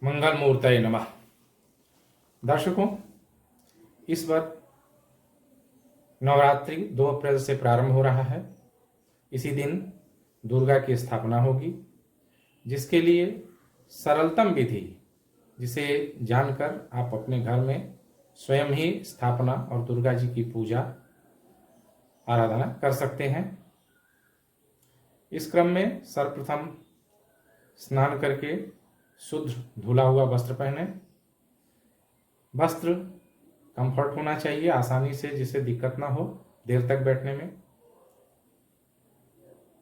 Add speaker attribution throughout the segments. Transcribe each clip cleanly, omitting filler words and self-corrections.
Speaker 1: मंगल मूर्तये नमः। दर्शकों, इस बार नवरात्रि 2 अप्रैल से प्रारंभ हो रहा है। इसी दिन दुर्गा की स्थापना होगी, जिसके लिए सरलतम विधि, जिसे जानकर आप अपने घर में स्वयं ही स्थापना और दुर्गा जी की पूजा आराधना कर सकते हैं। इस क्रम में सर्वप्रथम स्नान करके शुद्ध धुला हुआ वस्त्र पहने। वस्त्र कंफर्ट होना चाहिए, आसानी से, जिससे दिक्कत ना हो देर तक बैठने में।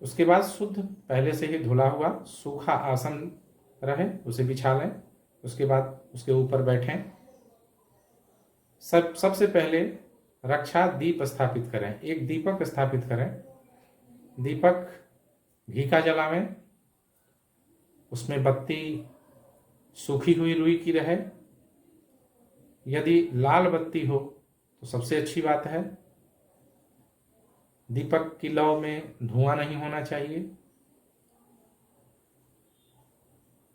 Speaker 1: उसके बाद शुद्ध पहले से ही धुला हुआ सूखा आसन रहे, उसे बिछा लें। उसके बाद उसके ऊपर बैठें। सबसे पहले रक्षा दीप स्थापित करें। एक दीपक स्थापित करें। दीपक घी का जलावें। उसमें बत्ती सूखी हुई रुई की रहे। यदि लाल बत्ती हो तो सबसे अच्छी बात है। दीपक की लौ में धुआं नहीं होना चाहिए।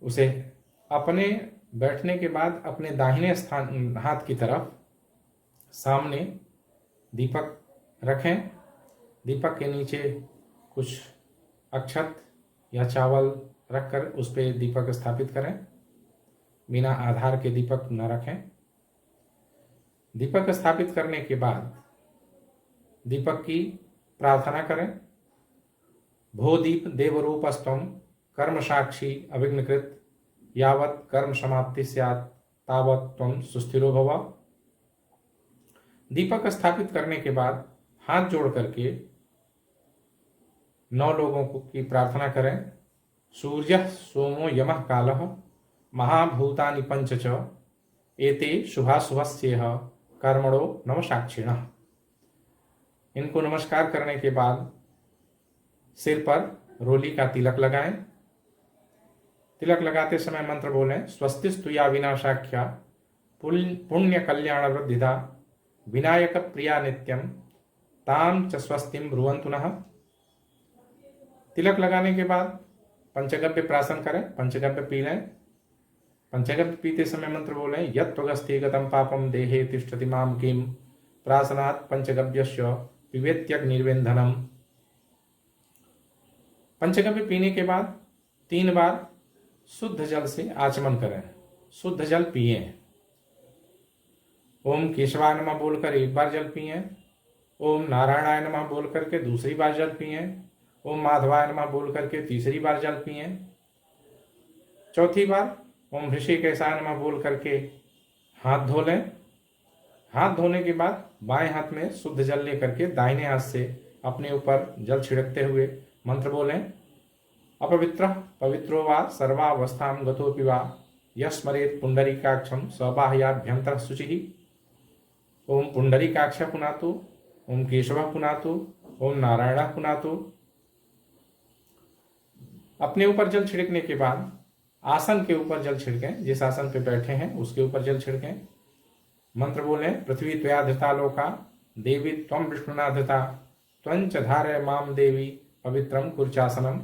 Speaker 1: उसे अपने बैठने के बाद अपने दाहिने स्थान हाथ की तरफ सामने दीपक रखें। दीपक के नीचे कुछ अक्षत या चावल रखकर उस पर दीपक स्थापित करें। बिना आधार के दीपक न रखें। दीपक स्थापित करने के बाद दीपक की प्रार्थना करें। भो दीप देवरूपस्तम कर्म साक्षी अविघ्नकृत यावत् कर्म समाप्ति स्यात् तावत् त्वं सुस्थिरो भव। दीपक स्थापित करने के बाद हाथ जोड़ करके 9 लोगों की प्रार्थना करें। सूर्यः सोमो यमः कालः महाभूतानि पंच च एते शुभाशुभस्येह कर्मणो नम साक्षिणः। इनको नमस्कार करने के बाद सिर पर रोली का तिलक लगाएं। तिलक लगाते समय मंत्र बोलें। स्वस्तिस्तु या विनाशाख्या पुण्य कल्याण वृद्धिदा विनायक प्रिया नित्यम ताम च स्वस्तिम ब्रुवन्तु नः। तिलक लगाने के बाद पंचगव्य प्राशन करें। पंचगव्य पी लें। पंचगव्य पीते समय मंत्र बोलें। यत्त्वगस्ते गतं पापम देहे तिष्ठति मां किं प्राशनात् पंचगव्यस्य पिबेत्यग्निर्वेन्धनम्। पंचगव्य पीने के बाद 3 बार शुद्ध जल से आचमन करें। शुद्ध जल पिए। ओम केशवाय नमः बोलकर 1 बार जल पिए। ओम नारायणाय नमः बोल करके दूसरी बार जल पिए। ओम माधवाय नमः बोल करके तीसरी बार जल पिए। चौथी बार ओम ऋषिकेशाय नमः बोल करके हाथ धो लें। हाथ धोने के बाद बाएं हाथ में शुद्ध जल लेकर के दाहिने हाथ से अपने ऊपर जल छिड़कते हुए मंत्र बोलें। अपवित्रः पवित्रो वा सर्वावस्थां गतोऽपि वा यस्मरेत् पुंडरीकाक्षं स्वबाह्याभ्यन्तरः शुचिः। ओम पुंडरीकाक्ष पुनातु। ओम केशवः पुनातु। ओम नारायणः पुनातु। अपने ऊपर जल छिड़कने के बाद आसन के ऊपर जल छिड़कें। जिस आसन पे बैठे हैं उसके ऊपर जल छिड़कें। मंत्र बोलें। पृथ्वी त्वया धृता लोका देवी त्वं विष्णुना धृता त्वंच धारय माम देवी पवित्रम कुर्चासनम।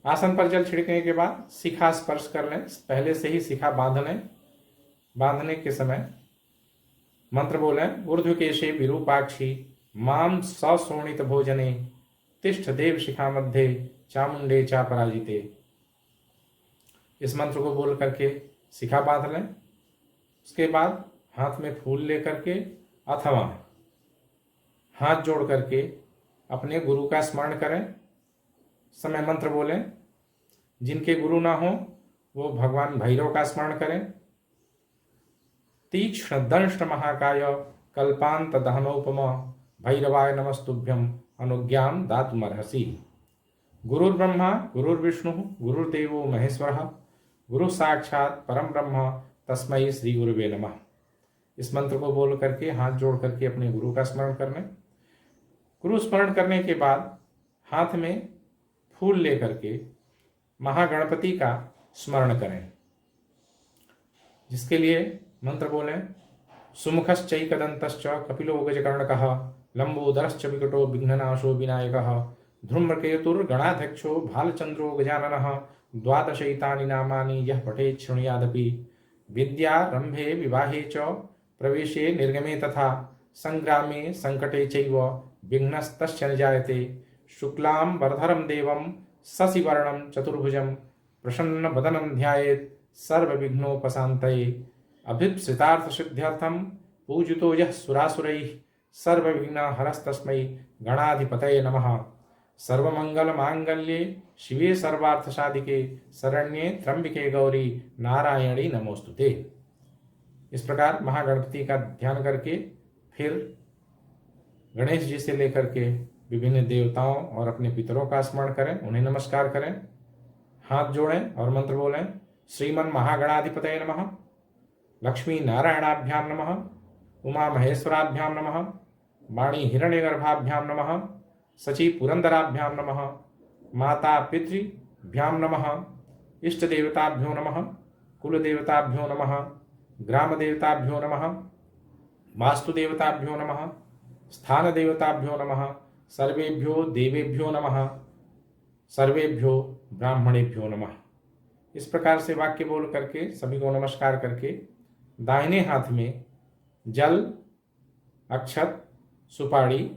Speaker 1: आसन पर जल छिड़कने के बाद शिखा स्पर्श कर लें। पहले से ही शिखा बांध लें। बांधने के समय मंत्र बोलें। ऊर्ध्वकेशे विरूपाक्षी माम सशोणित भोजने तिष्ठ देव शिखा मध्य चामुंडे चा पराजिते। इस मंत्र को बोल करके शिखा बांध लें। उसके बाद हाथ में फूल लेकर के अथवा हाथ जोड़ करके अपने गुरु का स्मरण करें। समय मंत्र बोलें। जिनके गुरु ना हो वो भगवान भैरव का स्मरण करें। तीक्ष्ण दंष्ट महाकाय कल्पांत दहनोपम भैरवाय नमस्तुभ्यम अनुज्ञाम दातुमर्हसि। गुरुर्ब्रह्मा गुरुर्विष्णु गुरुर्देवो महेश्वरः गुरु साक्षात परम ब्रह्म तस्मै श्री गुरुवे नमः। इस मंत्र को बोल करके हाथ जोड़ करके अपने गुरु का स्मरण कर लें। गुरु स्मरण करने के बाद हाथ में फूल लेकर के महागणपति का स्मरण करें। जिसके लिए मंत्र बोलें। सुमुखश्चैकदन्तश्च कपिलो गजकर्णकः लंबोदरश्च विकटो विघ्ननाशो विनायकः धूम्रकेतुर्गणाध्यक्षो भालचंद्रो गजाननः द्वादशैतानि नामानि यः पठेत् शृणुयादपि विद्यारम्भे विवाहे च प्रवेशे निर्गमे तथा संग्रामे संकटे चैव विघ्नस्तस्य न जायते। शुक्लां वरधरं देवं शशिवर्णं चतुर्भुजं प्रसन्नवदनं ध्यायेत् सर्वविघ्नोपशान्तये। अभीप्सितार्थसिद्ध्यर्थं पूजितो यः सुरासुरैः सर्वविघ्नहरस्तस्मै गणाधिपतये नमः। सर्वमंगलमांगल्ये शिवे सर्वार्थसाधिके शरण्ये त्र्यंबिके गौरी नारायणी नमोस्तुते। इस प्रकार महागणपति का ध्यान करके फिर गणेश जी से लेकर के विभिन्न देवताओं और अपने पितरों का स्मरण करें, उन्हें नमस्कार करें, हाथ जोड़ें और मंत्र बोलें। श्रीमन महागणाधिपतये नमः, लक्ष्मी नारायणाभ्याम नमः, उमा महेश्वराभ्याम नमः, वाणी हिरण्यगर्भाभ्याम नमः, सची पुरंदराभ्याम नमः, माता पितृभ्याम नमः, इष्ट देवताभ्यो नमः, कुल देवताभ्यो नमः, ग्राम देवताभ्यो नमः, वास्तु देवताभ्यो नमः, स्थान देवताभ्यो नमः, सर्वेभ्यो देवेभ्यो नमः, सर्वेभ्यो ब्राह्मणेभ्यो नमः। इस प्रकार से वाक्य बोल करके सभी को नमस्कार करके दाहिने हाथ में जल, अक्षत, सुपारी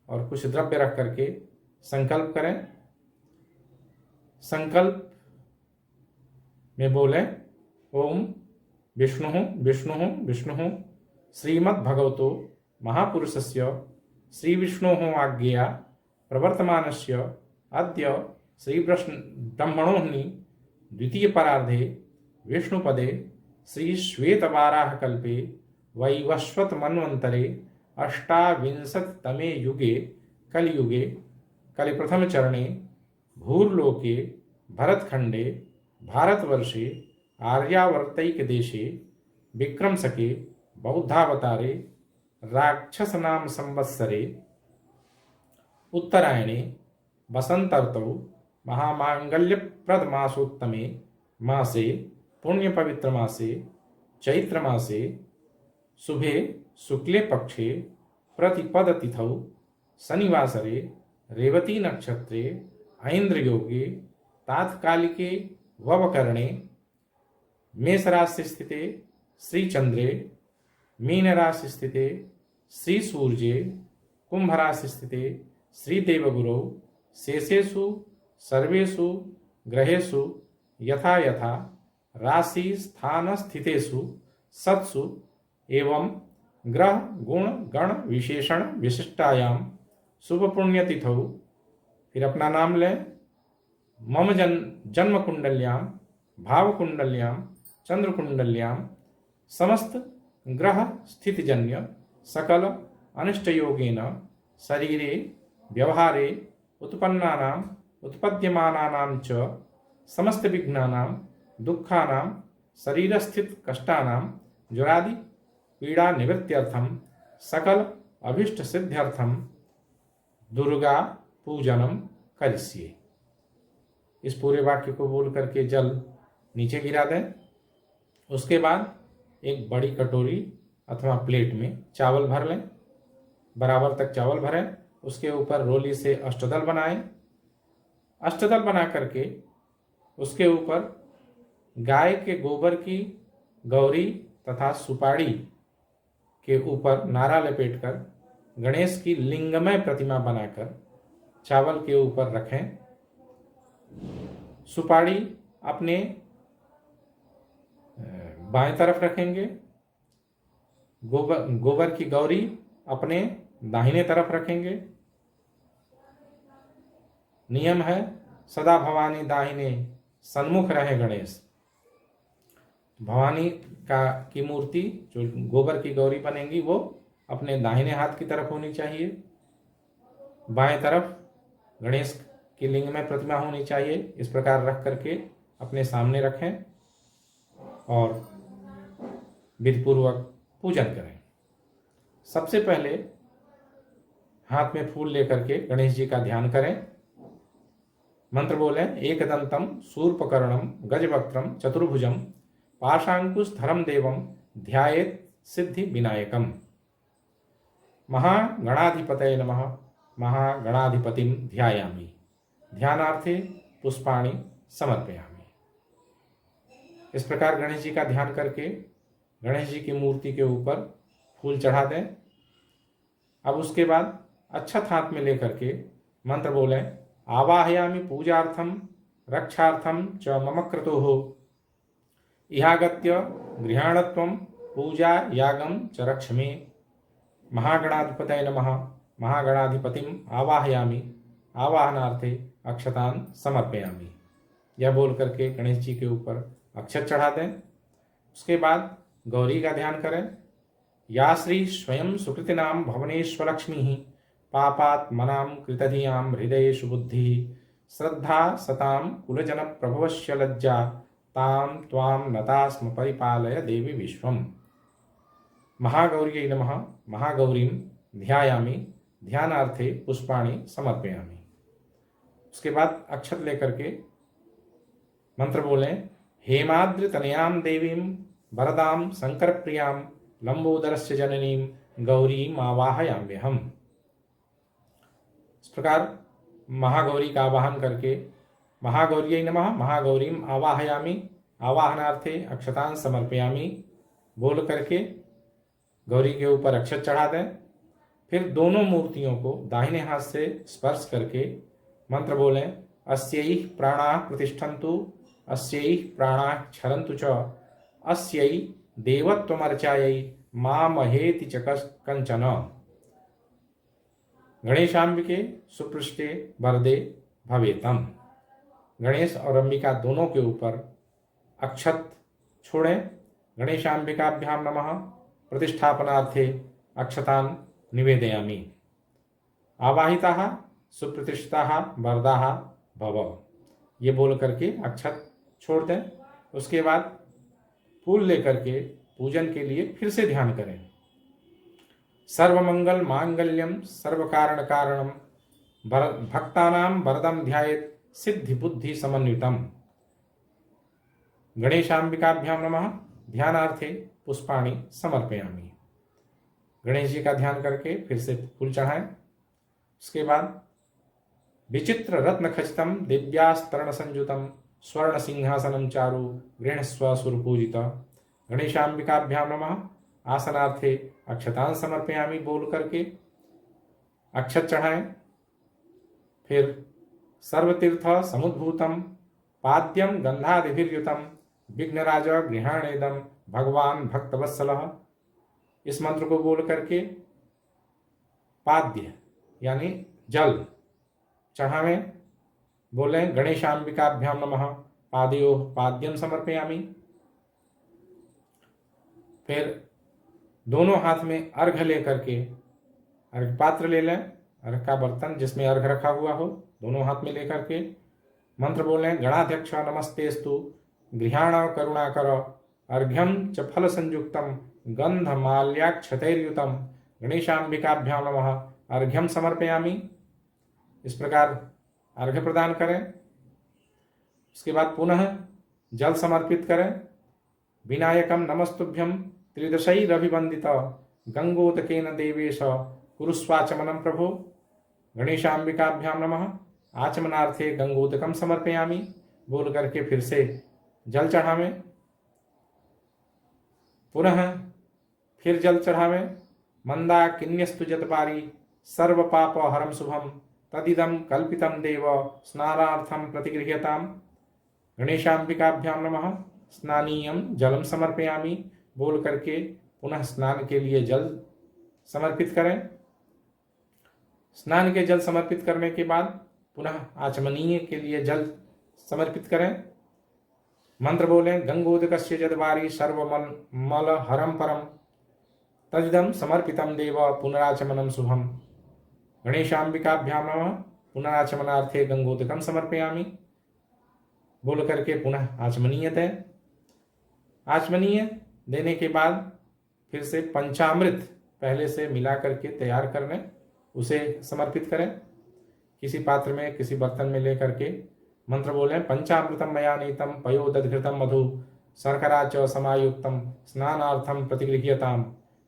Speaker 1: और कुछ द्रव्य रख करके संकल्प करें। संकल्प में बोले ओम विष्णु विष्णु विष्णु श्रीमद्भगवतो महापुरुषस्य श्री विष्णु आज्ञया प्रवर्तमानस्य अद्य श्री ब्रह्मणोऽह्नि द्वितीय परार्धे विष्णुपदे श्री श्वेतवाराह कल्पे वैवस्वत मन्वंतरे अष्टाविंशतितमे युगे कलियुगे कलिप्रथम चरणे भूर्लोके भरतखंडे भारतवर्षे आर्यावर्तैक देशे विक्रमशके बौद्धावतारे राक्षसनाम संवत्सरे उत्तरायणे वसंतर्तौ महामांगल्यप्रदमासोत्तमे मासे पुण्यपवित्रमासे चैत्रमासे शुभे शुक्ले पक्षे प्रतिपदतिथौ शनिवासरे रेवती नक्षत्रे ऐन्द्रयोगे तात्कालिके ववकरणे मेष राशि स्थिते श्रीचंद्रे मीन राशि स्थिते श्री सूर्ये कुंभ राशि स्थिते श्री देवगुरौ शेषेषु सर्वेषु ग्रहेषु यथा यथा राशि स्थान स्थितेषु सत्सु एवं ग्रह गुण गण विशेषण विशिष्टायाम शुभ पुण्यतिथौ, फिर अपना नाम लें, मम जन्म कुंडल्याम भाव कुंडल्याम चंद्र कुंडल्याम समस्त ग्रह स्थितिजन्य सकल अनिष्ट योगेन शरीरे व्यवहारे उत्पन्नानाम उत्पद्यमानानां च समस्त विघ्नानां दुःखानां शरीरस्थित कष्टानां ज्वरादि पीड़ा निवृत्त्यर्थम सकल अभिष्ट सिद्ध्यर्थम दुर्गा पूजनम करिष्ये। इस पूरे वाक्य को बोल करके जल नीचे गिरा दें। उसके बाद एक बड़ी कटोरी अथवा प्लेट में चावल भर लें, बराबर तक चावल भरें। उसके ऊपर रोली से अष्टदल बनाएं। अष्टदल बना करके उसके ऊपर गाय के गोबर की गौरी तथा सुपारी के ऊपर नारा लपेटकर गणेश की लिंगमय प्रतिमा बनाकर चावल के ऊपर रखें। सुपारी अपने बाएं तरफ रखेंगे, गोबर की गौरी अपने दाहिने तरफ रखेंगे। नियम है सदा भवानी दाहिने सन्मुख रहे गणेश। भवानी की मूर्ति जो गोबर की गौरी बनेगी वो अपने दाहिने हाथ की तरफ होनी चाहिए, बाएं तरफ गणेश की लिंग में प्रतिमा होनी चाहिए। इस प्रकार रख करके अपने सामने रखें और विधिपूर्वक पूजन करें। सबसे पहले हाथ में फूल लेकर के गणेश जी का ध्यान करें। मंत्र बोलें एकदंतम शूर्पकर्णम गजवक्त्रम चतुर्भुजम पाशांकुशधरम देवम ध्यायेत् सिद्धि विनायकम। महागणाधिपतये नमः। महागणाधिपतिम ध्यायामि। ध्यानार्थे पुष्पाणि समर्पयामि। इस प्रकार गणेश जी का ध्यान करके गणेश जी की मूर्ति के ऊपर फूल चढ़ा दें। अब उसके बाद अक्षत हाथ में लेकर के मंत्र बोलें, आवाहयामि पूजार्थम रक्षार्थम च मम क्रतुः इहागत्य गृहाणत्वं पूजा यागम च रक्ष मे। महागणाधिपतये नमः। महागणाधिपतिम आवाहयामि। आवाहनार्थे अक्षतान समर्पयामि। यह बोल करके गणेश जी के ऊपर अक्षत चढ़ा दें। उसके बाद गौरी का ध्यान करें। या श्री स्वयं सुकृतिनाम भवनेश्वलक्ष्मी पापात्मनां कृतधियां हृदयेषु बुद्धिः श्रद्धा सतां कुलजन प्रभवस्य लज्जा तां त्वां नतास्म परिपालय देवी विश्वम्। महागौर्यै नमः। महागौरीं ध्यायामि। ध्यानार्थे पुष्पाणि समर्पयामि। उसके बाद अक्षत लेकर के मंत्र बोलें, हेमाद्रि तनयां देवीं वरदां शंकर प्रियां लंबोदरस्य जननीं गौरीं आवाहयाम्यहम्। इस प्रकार महागौरी का आवाहन करके महागौर्यै नमः। महागौरीं आवाहयामि। आवाहनार्थे अक्षतान समर्पयामि बोल करके गौरी के ऊपर अक्षत चढ़ा दें। फिर दोनों मूर्तियों को दाहिने हाथ से स्पर्श करके मंत्र बोलें, अस्यै प्राणाः प्रतिष्ठन्तु अस्यै प्राणाः क्षरन्तु च अस्यै देवत्वमर्चायै मामहेति च कंचन। गणेशांबिके सुपृष्ठे वरदे भवेतम। गणेश और अंबिका दोनों के ऊपर अक्षत छोड़ें। गणेशांबिकाभ्याम नमः। प्रतिष्ठापनार्थे अक्षतान निवेदयामि। आवाहिताः सुप्रतिष्ठिताः वरदाः भव। ये बोल करके अक्षत छोड़ दें। उसके बाद फूल लेकर के पूजन के लिए फिर से ध्यान करें। सर्वमंगल मांगल्यम सर्वकारण कारणम भक्तानां वरदम ध्यायेत् सिद्धि बुद्धि समन्वितम। गणेशांबिकाभ्याम नमः। ध्यानार्थे पुष्पाणि समर्पयामि। गणेश जी का ध्यान करके फिर से फूल चढ़ाएं। उसके बाद विचित्र रत्न खचितम दिव्यास्तरण संयुतम स्वर्ण सिंहासनम चारु गृहस्व सुरपूजिता। गणेशांबिकाभ्याम नमः। आसनार्थे अक्षतान समर्पयामि बोल करके अक्षत चढ़ाएं। फिर सर्वतीर्थ समुद्भूतम पाद्यम गंधादिभिर्युतम विघ्नराज गृहाणेदम भगवान भक्तवत्सलः। इस मंत्र को बोल करके पाद्य यानी जल चढ़ावें। बोलें, गणेशांबिकाभ्याम नमः। पादयोः पाद्यम समर्पयामि। फिर दोनों हाथ में अर्घ लेकर के अर्घ पात्र ले लें। अर्घ का बर्तन जिसमें अर्घ रखा हुआ हो दोनों हाथ में लेकर के मंत्र बोलें, गणाध्यक्ष नमस्तेस्तु गृहाण करुणाकर अर्घ्यम च फल संयुक्तम गंध माल्याक्षतैर्युतम गणेशांबिकाभ्याम नमः। अर्घ्यम समर्पयामि। इस प्रकार अर्घ्य प्रदान करें। उसके बाद पुनः जल समर्पित करें। विनायकम नमस्तुभ्यं त्रिदशैरभिवंदित गंगोदकेन देवेश कुरुस्वाचमनं प्रभो। गणेशांबिकाभ्याम नमः। आचमनार्थे गंगोदकम समर्पयामि बोल करके फिर से जल चढ़ावें। पुनः फिर जल चढ़ावें। मंदाकिन्यस्तु जतपारी सर्व पाप हरम शुभम तदिदम कल्पितम देव स्नानार्थम प्रतिगृह्यताम। गणेशांबिकाभ्याम नमः। स्नानीयम जलम समर्पयामि बोल करके पुनः स्नान के लिए जल समर्पित करें। स्नान के जल समर्पित करने के बाद पुनः आचमनीय के लिए जल समर्पित करें। मंत्र बोलें, गंगोदकस्य जदवारी सर्वमल मल हरम परम तदिदम समर्पितम देव पुनराचमनम शुभम। गणेशांबिकाभ्याम नमः। पुनराचमनार्थे गंगोदकम समर्पयामि बोल करके पुनः आचमनीय दें। आचमनीय देने के बाद फिर से पंचामृत पहले से मिला करके तैयार कर लें, उसे समर्पित करें। किसी पात्र में किसी बर्तन में लेकर के मंत्र बोलें, पंचामृतम मया नीतम पयोदधृतम मधु शर्करा च समायुक्तम स्नानार्थम प्रतिगृह्यताम।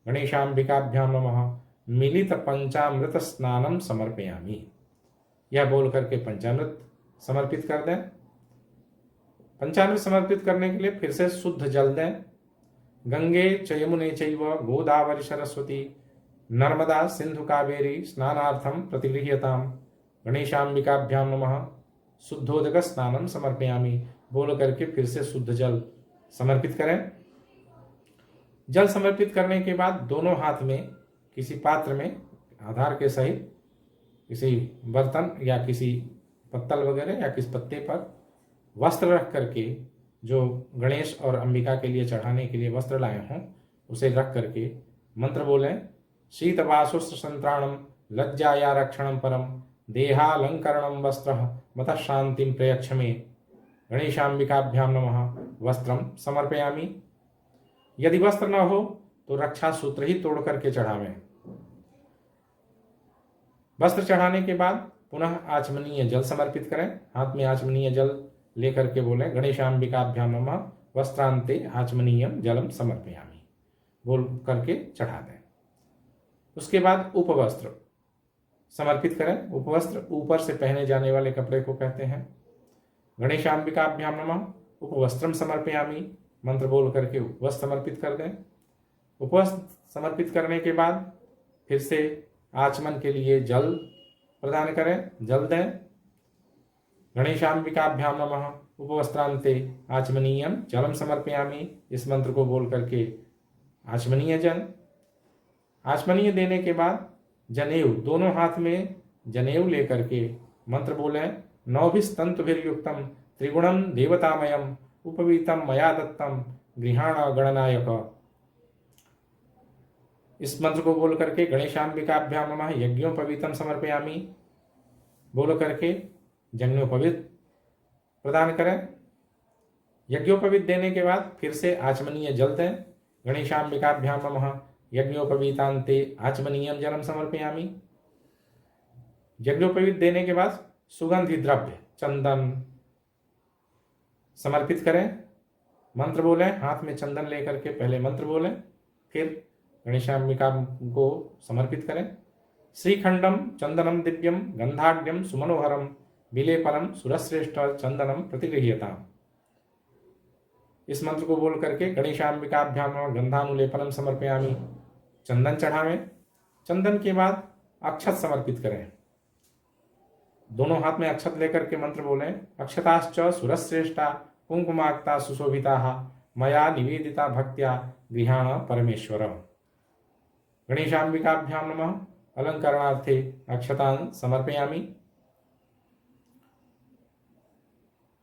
Speaker 1: गणेशांबिकाभ्याम नमः। मिलित पंचामृत स्नानम समर्पयामि। यह बोल करके पंचामृत समर्पित कर दें। पंचामृत समर्पित करने के लिए फिर से शुद्ध जल दें। गंगे च यमुने चैव गोदावरी सरस्वती नर्मदा सिंधु कावेरी स्नानार्थम प्रतिगृह्यताम गणेशांबिकाभ्याम नमः शुद्धोदक स्नानम समर्पयामि बोल करके फिर से शुद्ध जल समर्पित करें। जल समर्पित करने के बाद दोनों हाथ में किसी पात्र में आधार के सहित किसी बर्तन या किसी पत्तल वगैरह या किसी पत्ते पर वस्त्र रख करके, जो गणेश और अंबिका के लिए चढ़ाने के लिए वस्त्र लाए हों उसे रख करके मंत्र बोलें। शीतवासुस्त्र संत्राणम लज्जाया रक्षणम परम देहालंकरणम वस्त्र मत शांतिम प्रयच्छ मे गणेशांबिकाभ्याम नमः वस्त्रम समर्पयामि। यदि वस्त्र न हो तो रक्षा सूत्र ही तोड़ करके चढ़ावें। वस्त्र चढ़ाने के बाद पुनः आचमनीय जल समर्पित करें। हाथ में आचमनीय जल लेकर के बोले गणेशांबिकाभ्याम नमः वस्त्रांते आचमनीयम जलम समर्पयामि बोल करके चढ़ा दें। उसके बाद उपवस्त्र समर्पित करें। उपवस्त्र ऊपर से पहने जाने वाले कपड़े को कहते हैं। गणेशांबिकाभ्याम नमः उपवस्त्रम समर्पयामि मंत्र बोल करके उपवस्त्र समर्पित कर दें। उपवस्त्र समर्पित करने के बाद फिर से आचमन के लिए जल प्रदान करें, जल दें। गणेशांबिकाभ्याम नमः उपवस्त्रांते आचमनीयम जलम समर्पयामि इस मंत्र को बोल करके आचमनीय जल। आचमनीय देने के बाद जनेऊ, दोनों हाथ में जनेऊ लेकर के मंत्र बोले नौभिस्तंतुभिर्युक्तम त्रिगुणम देवतामयम उपवीतम मया दत्तम गृहाण गणनायक। इस मंत्र को बोल करके गणेशांबिकाभ्याम नमः यज्ञोपवीतम समर्पयामि बोल करके यज्ञोपवीत प्रदान करें। यज्ञोपवीत देने के बाद फिर से आचमनीय जल दें। गणेशांबिकाभ्याम नमः यज्ञोपवीतांते आचमनीयम जलम समर्पयामि। यज्ञोपवीत देने के बाद सुगंधि द्रव्य चंदन समर्पित करें। मंत्र बोलें, हाथ में चंदन लेकर के पहले मंत्र बोलें, फिर गणेशांबिका को समर्पित करें। श्रीखंडम चंदनम दिव्यम गंधाढ्यम सुमनोहरम विलेपनम सुरश्रेष्ठ चंदनम प्रतिगृह्यताम। इस मंत्र को बोल करके गणेशांबिकाभ्याम गंधानुलेपनम समर्पयामि चंदन चढ़ावें। चंदन के बाद अक्षत समर्पित करें। दोनों हाथ में अक्षत लेकर के मंत्र बोलें अक्षताश्च सुरश्रेष्ठा कुंकुमाक्ता सुशोभिता मया निवेदिता भक्त्या गृहाण परमेश्वर। गणेशांबिकाभ्याम नमः अलंकरणार्थे अक्षतान समर्पयामि।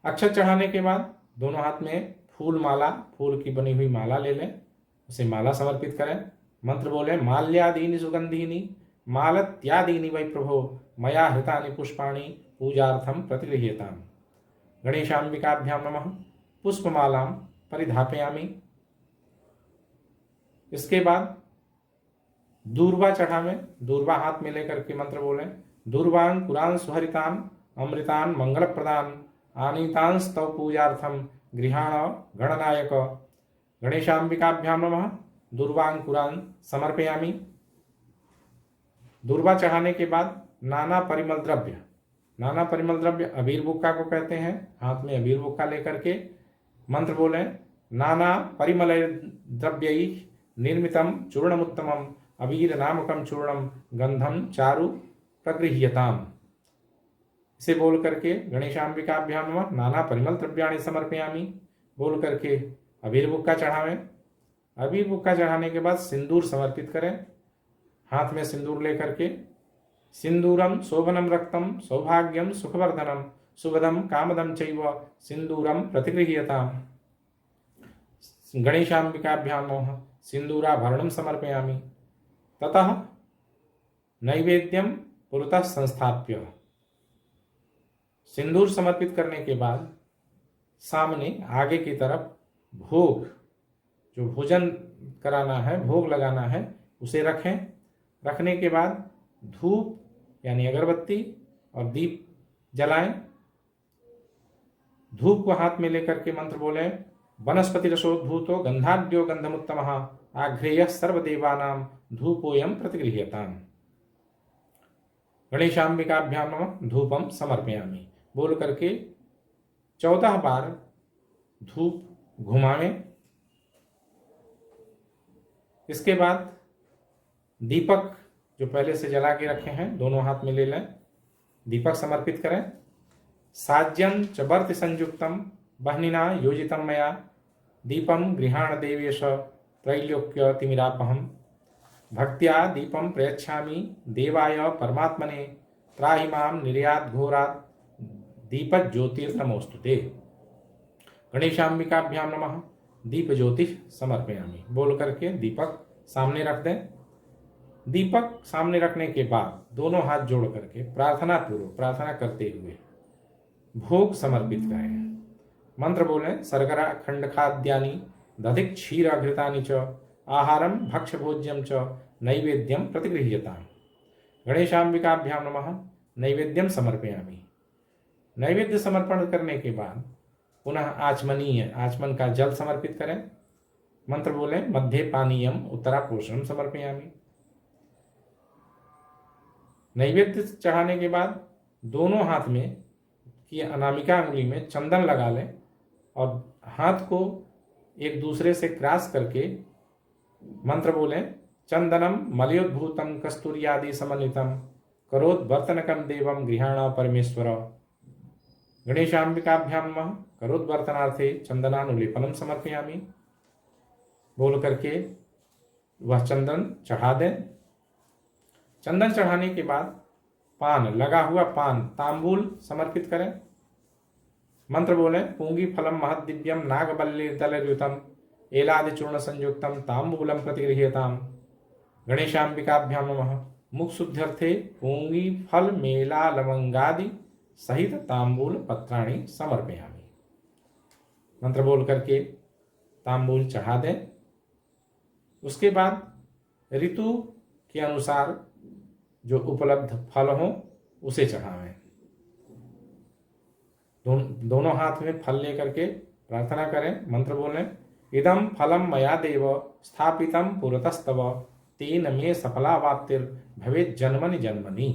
Speaker 1: अक्षत चढ़ाने के बाद दोनों हाथ में फूल माला, फूल की बनी हुई माला ले लें, उसे माला समर्पित करें। मंत्र बोले माल्यादीनि सुगंधीनि मालत्यादीनि वै प्रभो मया हृतानि पुष्पाणि पूजार्थम प्रतिगृह्यताम्। गणेशांबिकाभ्याम नमः पुष्पमालां परिधापयामि। इसके बाद दूर्वा चढ़ावें। दूर्वा हाथ में लेकर के मंत्र बोलें दूर्वां कुरान सुहरितान अमृतान मंगलप्रदान आनीतान स्तव पूजार्थम गृहाण गणनायक। गणेशांबिकाभ्याम नमः दूर्वां कुरान समर्पयामि। दूर्वा चढ़ाने के बाद नाना परिमल द्रव्य अबीर बुक्का को कहते हैं। हाथ में अबीर बुक्का लेकर के मंत्र बोलें नाना परिमल द्रव्यैः निर्मितम चूर्णमुत्तमम अबीर नामकम चूर्णम गंधम चारु प्रगृह्यताम। इसे बोल करके गणेशांबिकाभ्याम नमः नाना परिमल द्रव्याणि समर्पयामि बोल करके अबीर बुक्का चढ़ावें। अबीर बुक्का चढ़ाने के बाद सिंदूर समर्पित करें। हाथ में सिंदूर लेकर के सिंदूरम शोभनम रक्तम सौभाग्यम सुखवर्धनम सुभदम कामदम चैव सिंदूरम प्रतिगृह्यताम। गणेशांबिकाभ्याम नमः सिंदूराभरणम समर्पयामि। ततः नैवेद्यम पुरतः संस्थाप्य। सिंदूर समर्पित करने के बाद सामने आगे की तरफ भोग, जो भोजन कराना है, भोग लगाना है, उसे रखें। रखने के बाद धूप यानी अगरबत्ती और दीप जलाएं। धूप को हाथ में लेकर के मंत्र बोले वनस्पति रसोद्भूतो गंधाढ्यो गंधमुत्तमः आघ्रेयः सर्वदेवानां धूपोयम प्रतिगृह्यताम्। गणेशांबिकाभ्याम नमः धूपम समर्पयामि बोल करके 14 बार धूप घुमावें। इसके बाद दीपक जो पहले से जला के रखे हैं दोनों हाथ में ले लें, दीपक समर्पित करें। साज्यं च वर्ति संयुक्तम बह्निना योजितम मया दीपम गृहाण देवेश त्रैलोक्य तिमिरापहम भक्त्या दीपम प्रयच्छामि देवाय परमात्मने त्राहि मां निर्यात घोरात दीपक ज्योतिर्नमोस्तुते। गणेशांबिकाभ्याम नमः। दीप ज्योति समर्पयामि बोल करके दीपक सामने रख दें। दीपक सामने रखने के बाद दोनों हाथ जोड़ करके प्रार्थना पूर्वक प्रार्थना करते हुए भोग समर्पित करें। मंत्र बोलें। सरगरा खंड खाद्यानि दधिक क्षीर घृतानि च आहारम भक्ष भोज्यम च नैवेद्यम प्रतिगृह्यताम्। गणेशांबिकाभ्याम नमः। नैवेद्यम समर्पयामि। नैवेद्य समर्पण करने के बाद पुनः आचमनीय आचमन का जल समर्पित करें। मंत्र बोलें। मध्य पानीयम उत्तरापोषणम समर्पयामि। नैवेद्य चढ़ाने के बाद दोनों हाथ में की अनामिका अंगुली में चंदन लगा लें और हाथ को एक दूसरे से क्रॉस करके मंत्र बोलें। चंदनम मलयोद्भूतम कस्तूरियादि समन्वितम करोद्वर्तनकम देवम गृहाण परमेश्वर। गणेशांबिकाभ्याम नमः। करोद्वर्तनार्थे चंदनानुलेपनम समर्पयामि बोल करके वह चंदन चढ़ा दें। चंदन चढ़ाने के बाद पान लगा हुआ पान तांबूल समर्पित करें। मंत्र बोलें। पूंगी फलम महद दिव्यम नागबल्लिर्दलयुतम एलादि चूर्ण संयुक्तम तांबूलम प्रतिगृह्यताम्। गणेशांबिकाभ्याम नमः। मुख शुद्ध्यर्थे पूंगी फल मेला लवंगादि सहित तांबूल पत्राणि समर्पयामि। मंत्र बोल करके तांबूल चढ़ा दें। उसके बाद ऋतु के अनुसार जो उपलब्ध फल हो उसे चढ़ावें। दोनों हाथ में फल लेकर के प्रार्थना करें। मंत्र बोलें। इदम फलम मया देव स्थापितम पुरतस्तव तेन मे सफलावाप्तिर भवेत् जन्मनि जन्मनि।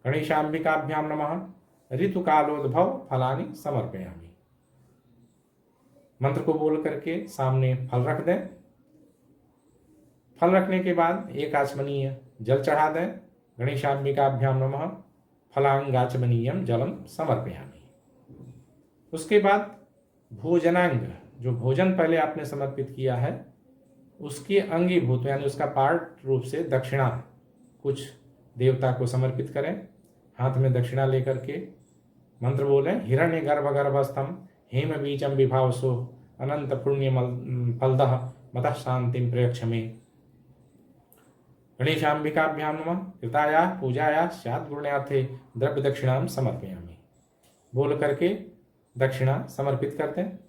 Speaker 1: गणेशांबिकाभ्याम नमः। ऋतुकालोद्भव फलानि समर्पयामि। मंत्र को बोल करके सामने फल रख दें। फल रखने के बाद एक आचमनीय जल चढ़ा दें। गणेशांबिकाभ्याम नमः। फलांगाचमनीयम जलम समर्पयामि। उसके बाद भोजनांग जो भोजन पहले आपने समर्पित किया है उसके अंगीभूत यानी उसका पार्ट रूप से दक्षिणा कुछ देवता को समर्पित करें। हाथ में दक्षिणा लेकर के मंत्र बोलें। हिरण्य गर्भ गर्भस्थम हेम बीजम विभावसो अनंत पुण्य फलदः मतः शांतिम प्रयक्षमे। गणेशांबिकाभ्याम नमः। कृताया पूजाया स्यात् गुण्यार्थे द्रव्य दक्षिणाम समर्पयामि बोल करके दक्षिणा समर्पित करते हैं।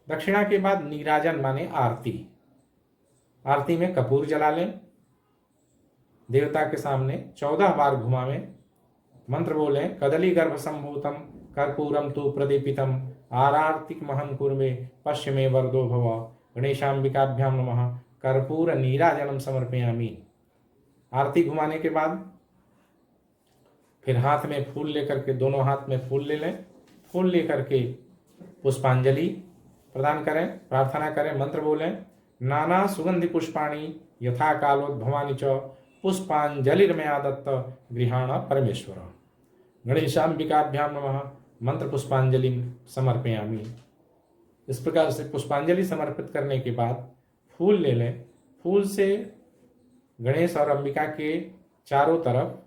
Speaker 1: दक्षिणा के बाद नीराजन माने आरती। आरती में कपूर जला लें। देवता के सामने 14 बार घुमावें। मंत्र बोलें। कदली गर्भ संभूतम कर्पूरम तु प्रदीपितम आरार्तिक महं कुर्मे पश्चिमे वरदो भव। गणेशांबिकाभ्याम नमः। कर्पूर नीराजनम समर्पयामि। आरती घुमाने के बाद फिर हाथ में फूल लेकर के दोनों हाथ में फूल ले लें। फूल लेकर के पुष्पांजलि प्रदान करें। प्रार्थना करें। मंत्र बोलें। नाना सुगंधि पुष्पाणि यथा कालोद्भवानि च पुष्पांजलिर्मया दत्त गृहाण परमेश्वर। गणेशांबिकाभ्याम नमः। मंत्र पुष्पांजलि समर्पयामि। इस प्रकार से पुष्पांजलि समर्पित करने के बाद फूल ले लें। फूल से गणेश और अंबिका के चारों तरफ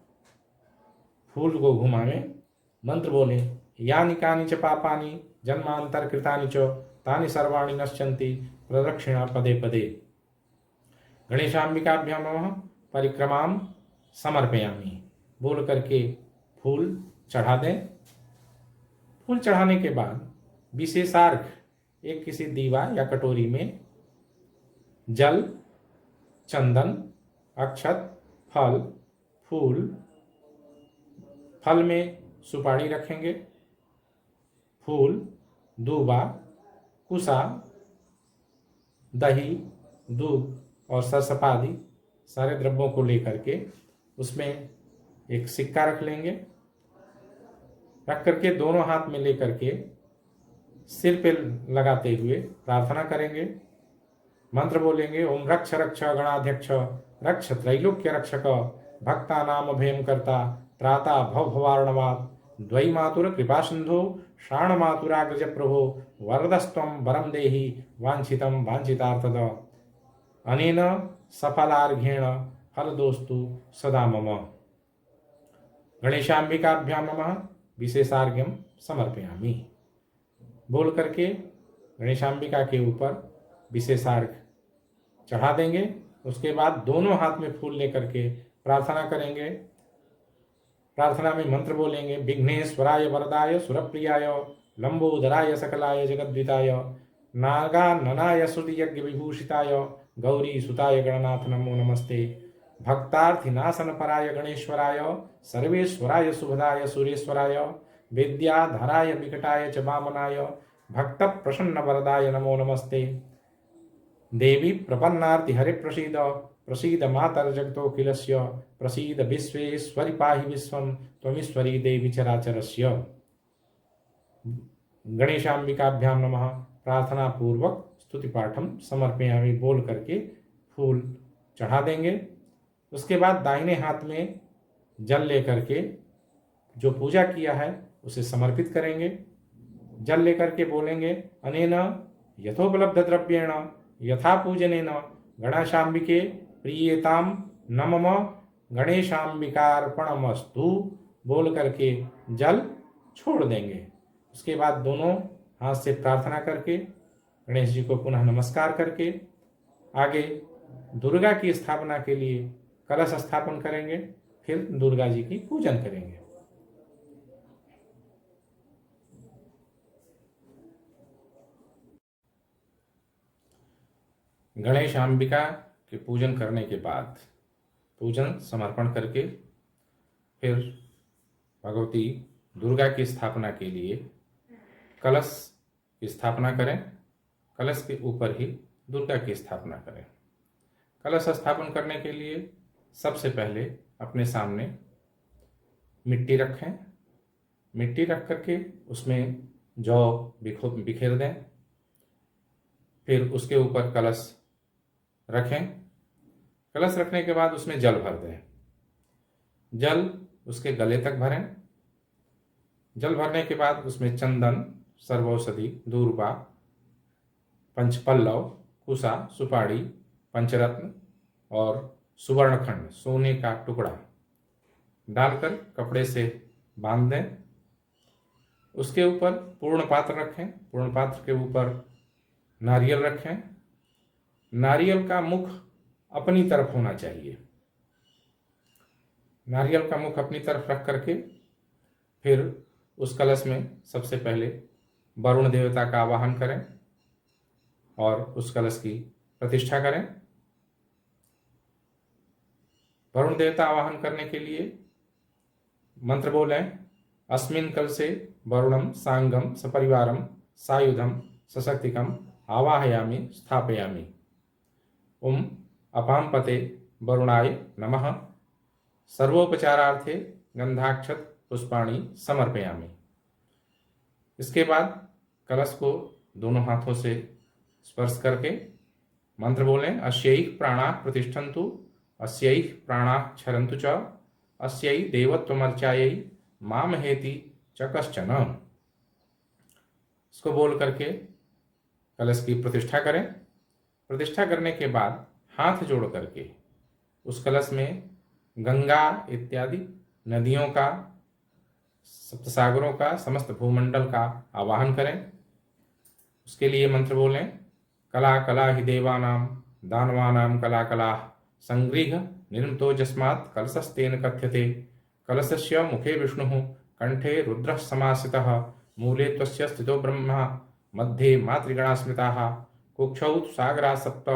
Speaker 1: फूल को घुमावें। मंत्र बोलें। यानि कानि च पापानि जन्मांतर कृतानि च तानि सर्वाणि नश्यन्ति प्रदक्षिणा पदे पदे। गणेशांबिकाभ्याम नमः। परिक्रमाम समर्पयामि बोल करके फूल चढ़ा दें। फूल चढ़ाने के बाद विशेषार्घ एक किसी दीवा या कटोरी में जल, चंदन, अक्षत, फल, फूल, फल में सुपारी रखेंगे, फूल, दूबा, कुसा, दही, दूध और सरसपा आदि सारे द्रव्यों को लेकर के उसमें एक सिक्का रख लेंगे। रख करके दोनों हाथ में लेकर के सिर पे लगाते हुए प्रार्थना करेंगे। मंत्र बोलेंगे, ओम रक्ष रक्ष गणाध्यक्ष रक्ष त्रैलोक्य रक्षक भक्ता नाम अभयम करता त्राता भव भवार्णवात् द्वै मातुर कृपा सिंधु शाण मातुराग्रज प्रभो वरदस्त्वं वरम देहि वांछितं वांछितार्थद अनेन सफलार्घ्येण फलदोस्तु सदा मम। गणेशांबिकाभ्यां नमः विशेषार्घ्यम समर्पयामि। बोल करके गणेशांबिका के ऊपर विशेषार्घ चढ़ा देंगे। उसके बाद दोनों हाथ में फूल लेकर के प्रार्थना करेंगे। प्रार्थना में मंत्र बोलेंगे, विघ्नेश्वराय वरदाय सुरप्रियाय लंबोदराय सकलाय जगद्विताय नागाननाय श्रुति यज्ञ विभूषिताय गौरी सुताय गणनाथ नमो नमस्ते। भक्तार्थिनाशन पराय गणेश्वराय सर्वेश्वराय शुभदाय सुरेश्वराय विद्याधराय विकटाय च वामनाय भक्त प्रसन्न वरदाय नमो नमस्ते। देवी प्रपन्नार्ति हरे प्रसीद प्रसीद मातर जगतोऽखिलस्य प्रसीद विश्वेश्वरि पाहि विश्वं त्वमीश्वरी देवी चराचरस्य। गणेशांबिकाभ्यां नमः प्रार्थना पूर्वक स्तुति पाठम समर्पयामि बोल करके फूल चढ़ा देंगे। उसके बाद दाहिने हाथ में जल लेकर के जो पूजा किया है उसे समर्पित करेंगे। जल लेकर के बोलेंगे, अनेन यथोपलब्ध द्रव्येण यथा पूजनेन गणेशांबिके प्रियेताम न मम गणेशांबिकार्पणमस्तु बोल करके जल छोड़ देंगे। उसके बाद दोनों हाथ से प्रार्थना करके गणेश जी को पुनः नमस्कार करके आगे दुर्गा की स्थापना के लिए कलश स्थापन करेंगे। फिर दुर्गा जी की पूजन करेंगे। गणेशांबिका के पूजन करने के बाद पूजन समर्पण करके फिर भगवती दुर्गा की स्थापना के लिए कलश की स्थापना करें। कलश के ऊपर ही दुर्गा की स्थापना करें। कलश स्थापन करने के लिए सबसे पहले अपने सामने मिट्टी रखें। मिट्टी रख करके उसमें जौ बिखेर दें। फिर उसके ऊपर कलश रखें। कलश रखने के बाद उसमें जल भर दें। जल उसके गले तक भरें। जल भरने के बाद उसमें चंदन, सर्वौषधि, दूर्वा, पंचपल्लव, कुसा, सुपारी, पंचरत्न और सुवर्णखंड सोने का टुकड़ा डालकर कपड़े से बांध दें। उसके ऊपर पूर्ण पात्र रखें। पूर्ण पात्र के ऊपर नारियल रखें। नारियल का मुख अपनी तरफ होना चाहिए। नारियल का मुख अपनी तरफ रख करके फिर उस कलश में सबसे पहले वरुण देवता का आवाहन करें और उस कलश की प्रतिष्ठा करें। वरुण देवता आवाहन करने के लिए मंत्र बोलें, अस्मिन् कलशे वरुणम सांगम सपरिवारम सायुधम सशक्तिकम आवाहयामि स्थापयामि। ओम अपाम पते वरुणाय नमः सर्वोपचारार्थे गंधाक्षत पुष्पाणि समर्पयामि। इसके बाद कलश को दोनों हाथों से स्पर्श करके मंत्र बोलें, अस्यैः प्राणाः प्रतिष्ठन्तु अस्यैः प्राणाः क्षरन्तु च अस्यै देवत्वमर्चायै मामहेति च कश्चन। इसको बोल करके कलश की प्रतिष्ठा करें। प्रतिष्ठा करने के बाद हाथ जोड़ करके उस कलश में गंगा इत्यादि नदियों का, सप्तसागरों का, समस्त भूमंडल का आवाहन करें। उसके लिए मंत्र बोलें, कला कला हि देवानां दानवानां कला कला संगृह्य निर्मितो यस्मात् कलशस्तेन कथ्यते। कलशस्य मुखे विष्णुः कंठे रुद्रः समाश्रितः मूले त्वस्य स्थितो ब्रह्मा मध्ये मातृगणा स्मृताः कुक्षौ सागरा सप्त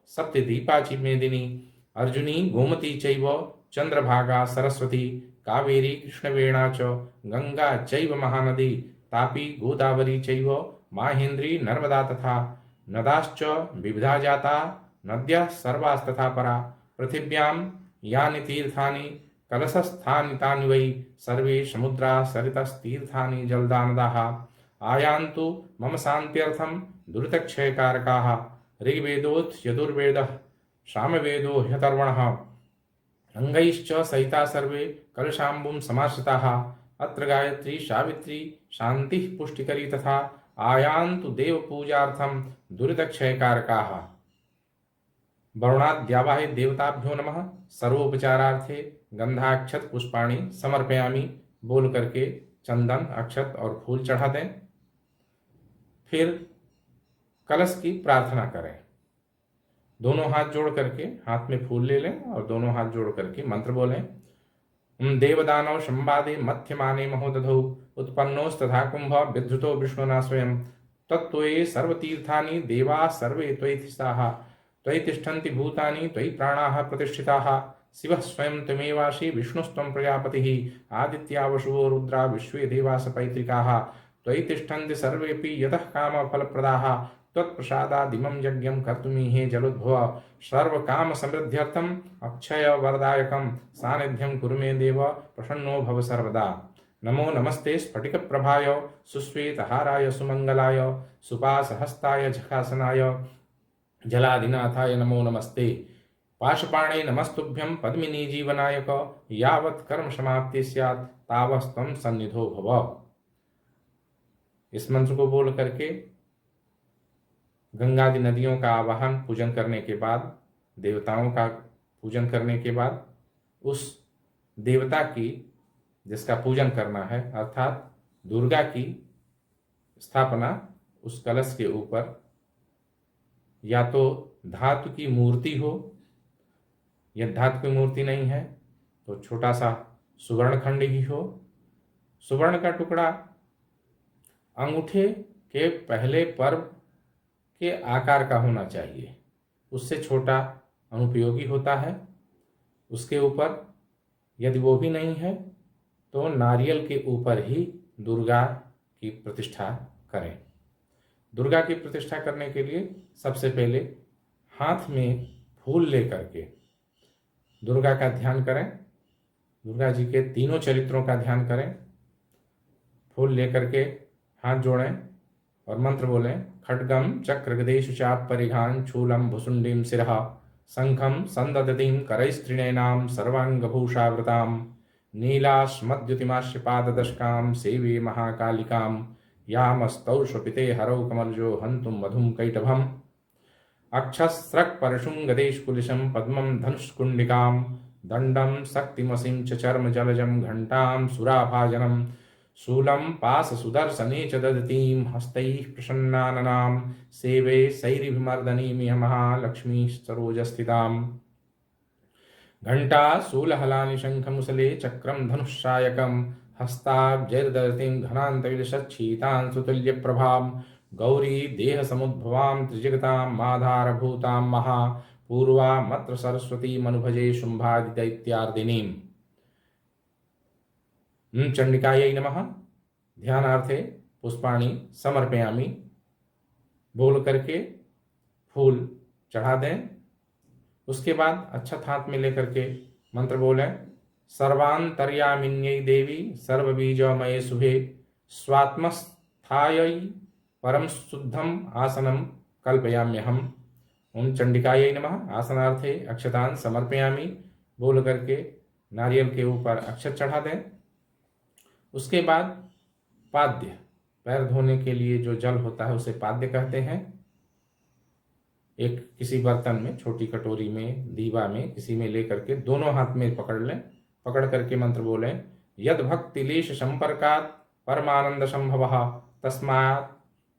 Speaker 1: सप्त दीपाची मेदिनी अर्जुनी गोमती चैव चंद्रभागा सरस्वती कावेरी कृष्णवेणा च गंगा चैव महानदी तापी गोदावरी चैव माहेन्द्री नर्मदा तथा नदाश्च विविधा जाता नद्यः सर्वास्तथा परा पृथिव्यां यानि तीर्थानि कलशस्थानि तानि वै सर्वे समुद्रा सरितस्तीर्थानि जलदानदाः आयान्तु मम शान्त्यर्थं दुरितक्षयकारकाः ऋग्वेदोऽथ यजुर्वेदः सामवेदो ह्यथर्वणः अंगैश्च सहिता सर्वे कलशाम्बुं समाश्रिताः अत्र गायत्री सावित्री शान्तिः पुष्टिकरी तथा आयान्तु देवपूजार्थं दुरितक्षयकारकाः। वरुणाद्यावाहि देवताभ्यो नमः। सर्वोपचारार्थे गंधाक्षत पुष्पाणि समर्पयामि बोल करके चंदन अक्षत और फूल चढ़ा दें। फिर कलश की प्रार्थना करें। दोनों हाथ जोड़ करके हाथ में फूल ले लें और दोनों हाथ जोड़ करके मंत्र बोलें। देवदानव संवादे मध्यमाने महोदधौ उत्पन्नोस्तथा कुंभ विधृतो विष्णुना स्वयं तत्त्वे सर्वतीर्थानि देवा सर्वे त्वयि स्थिताः त्वयि तिष्ठन्ति भूतानि त्वयि प्राणाः प्रतिष्ठिताः शिवः स्वयं त्वमेवासि विष्णुस्त्वं प्रजापतिः आदित्या वसुवो रुद्रा विश्वे देवास पैतृकाः त्वयि तिष्ठन्ति सर्वेऽपि यतः कामफलप्रदाः त्वत्प्रसादादिमं यज्ञं कर्तुमीहे जलोद्भव सर्वकामसमृद्ध्यर्थम् अक्षयवरदायकं सानिध्यं कुरु मे देव प्रसन्नो भव सर्वदा। नमो नमस्ते स्फटिकप्रभाय सुश्वेतहाराय सुमंगलाय सुपासहस्ताय झखासनाय जलादिनाथाय नमो नमस्ते। पाशपाणे नमस्तुभ्यं पद्मिनी जीवनायक यावत् कर्म समाप्ति स्यात् तावस्त्वं सन्निधो भव। इस मंत्र को बोल करके गंगादि नदियों का आवाहन पूजन करने के बाद, देवताओं का पूजन करने के बाद, उस देवता की जिसका पूजन करना है अर्थात दुर्गा की स्थापना उस कलश के ऊपर या तो धातु की मूर्ति हो, यदि धातु की मूर्ति नहीं है तो छोटा सा सुवर्ण खंड ही हो। सुवर्ण का टुकड़ा अंगूठे के पहले पर्व के आकार का होना चाहिए, उससे छोटा अनुपयोगी होता है। उसके ऊपर यदि वो भी नहीं है तो नारियल के ऊपर ही दुर्गा की प्रतिष्ठा करें। दुर्गा की प्रतिष्ठा करने के लिए सबसे पहले हाथ में फूल लेकर के दुर्गा का ध्यान करें, दुर्गा जी के तीनों चरित्रों का ध्यान करें। फूल लेकर के हाथ जोड़ें और मंत्र बोलें। खड्गम चक्र गदेशु चाप परिघान शूलम भुसुंडीम शिरः शंखम संददतीं करैस्त्रिणैनां सर्वांगभूषावृतां नीलास्मद्युतिमास्य पाददशकां सेवे महाकालिकां यामस्तौ स्वपिते हरौ कमलजो हन्तुं मधुं कैटभम् अक्षस्रक् परशुं गदेशकुलिशं पद्मं धनुष्कुण्डिकां दण्डं शक्तिमसिं च चर्म जलजं घण्टां सुराभाजनं शूलं पाशसुदर्शने च ददतीं हस्तैः प्रसन्नाननां सेवे सैरिभिमर्दनीमिह महालक्ष्मी सरोजस्थिताम् घण्टा शूलहलानि शङ्खमुसले चक्रं धनुषायकं हस्ताब्जैर्दधतीं घनान्तविलसच्छीतां सुतुल्यप्रभां गौरी देहसमुद्भवां त्रिजगतां माधारभूतां महापूर्वामत्र सरस्वतीमनुभजे शुम्भादिदैत्यार्दिनीम्। चंडिकायै नमः। ध्यानार्थे पुष्पाणि समर्पयामि बोल करके फूल चढ़ा दें। उसके बाद अक्षत हाथ में लेकर के मंत्र बोलें। सर्वांतर्यामिन्यै देवी सर्वबीजमये शुभे स्वात्मस्थायै परम शुद्धम आसनम कल्पयाम्यहम्। ओम चंडिकायै नमः। आसनार्थे अक्षतान समर्पयामि बोल करके नारियल के ऊपर अक्षत चढ़ा दें। उसके बाद पाद्य, पैर धोने के लिए जो जल होता है उसे पाद्य कहते हैं। एक किसी बर्तन में, छोटी कटोरी में, दीवा में, किसी में लेकर के दोनों हाथ में पकड़ लें। पकड़ करके मंत्र बोलें। यद भक्ति लेश संपर्कात् परमानंद संभवः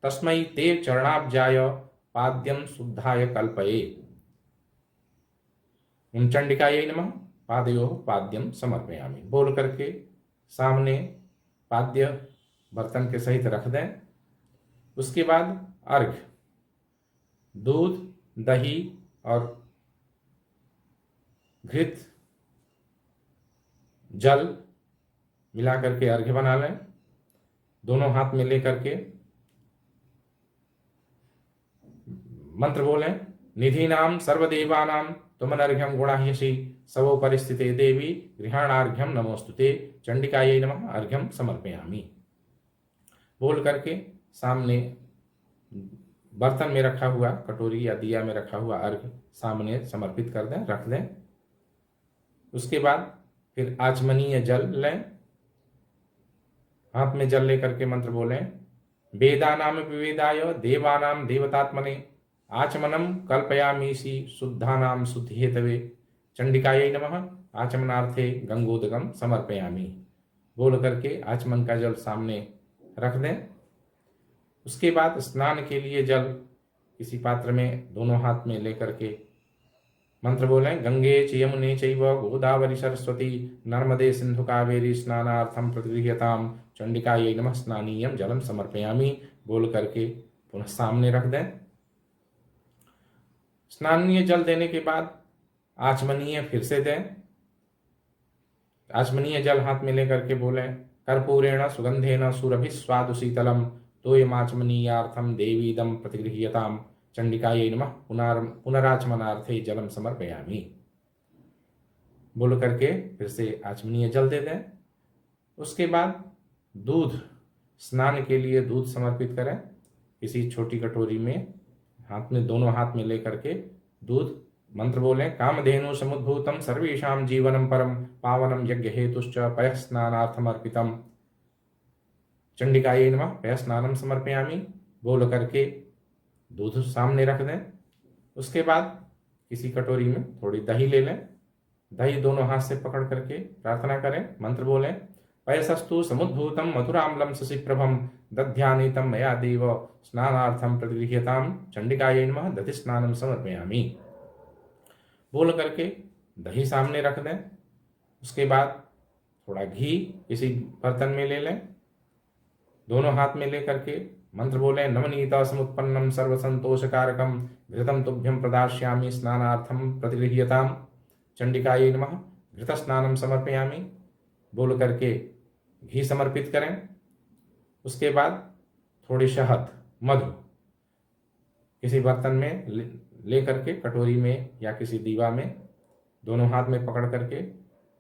Speaker 1: तस्मै ते चरणाब्जाय पाद्यम शुद्धाय कल्पये। ओम चंडिकायै नमः। पादयोः पाद्यम समर्पयामि बोल करके सामने पाद्य बर्तन के सहित रख दें। उसके बाद अर्घ्य, दूध, दही और घृत जल मिला करके अर्घ्य बना लें। दोनों हाथ में लेकर के मंत्र बोलें। निधीनां सर्वदेवानां त्वमनर्घ्यं गुणाह्यसि सवो परिस्थिते देवी गृहाणार्घ्यं नमोस्तुते। चंडिकायै नमः। अर्घ्यं समर्पयामि बोल करके सामने बर्तन में रखा हुआ, कटोरी या दिया में रखा हुआ अर्घ सामने समर्पित कर दें, रख दें। उसके बाद फिर आचमनीय जल लें, हाथ में जल लेकर के मंत्र बोलें, वेदानाम विवेदाय देवानाम देवतात्मने आचमनम कल्पयामीसी शुद्धानाम शुद्धि हेतवे चंडिकायै नमः आचमनार्थे गंगोदकम समर्पयामि। बोल करके आचमन का जल सामने रख दें। उसके बाद स्नान के लिए जल किसी पात्र में दोनों हाथ में लेकर के मंत्र बोलें, गंगे च यमुने चैव गोदावरी सरस्वती नर्मदे सिंधु कावेरी स्नानार्थम प्रतिगृह्यताम चंडिकायै नमः स्नानीयम जलम समर्पयामि। बोल करके पुनः सामने रख दें। स्नानीय जल देने के बाद आचमनीय फिर से दें। आचमनीय जल हाथ में लेकर के बोले, कर्पूरेण सुगंधेन सुरभि स्वादु शीतलम तोयमाचमनीयार्थम देवीदम प्रतिगृह्यताम चंडिकायै नमः पुनराचमनार्थे जलम समर्पयामि। बोल करके फिर से आचमनीय जल दे दें। उसके बाद दूध, स्नान के लिए दूध समर्पित करें। किसी छोटी कटोरी में हाथ में, दोनों हाथ में लेकर के दूध मंत्र बोलें, कामधेनु समुद्भूतम सर्वेषां जीवनम परम पावनम यज्ञ हेतुश्च पयः स्नानार्थम अर्पितम चंडिकायै नमः पयः स्नानम समर्पयामि। बोल करके दूध सामने रख दें। उसके बाद किसी कटोरी में थोड़ी दही ले लें। दही दोनों हाथ से पकड़ करके प्रार्थना करें, मंत्र बोलें, पयसस्तु समुद्भूतम मधुराम्लम शशिप्रभम दध्यानीतम मया देव स्नानार्थम प्रतिगृह्यताम चंडिकायै नमः दधि स्नानम समर्पयामि। बोल करके दही सामने रख दें। उसके बाद थोड़ा घी किसी बर्तन में ले लें, दोनों हाथ में लेकर के मंत्र बोलें, नवनीत समुत्पन्नम सर्वसंतोषकारकम घृतम तुभ्यम प्रदास्यामि स्नानार्थम प्रतिगृह्यताम चंडिकायै नमः घृत स्नानम समर्पयामि। बोल करके घी समर्पित करें। उसके बाद थोड़ी शहद, मधु किसी बर्तन में ले करके कटोरी में या किसी दीवा में दोनों हाथ में पकड़ करके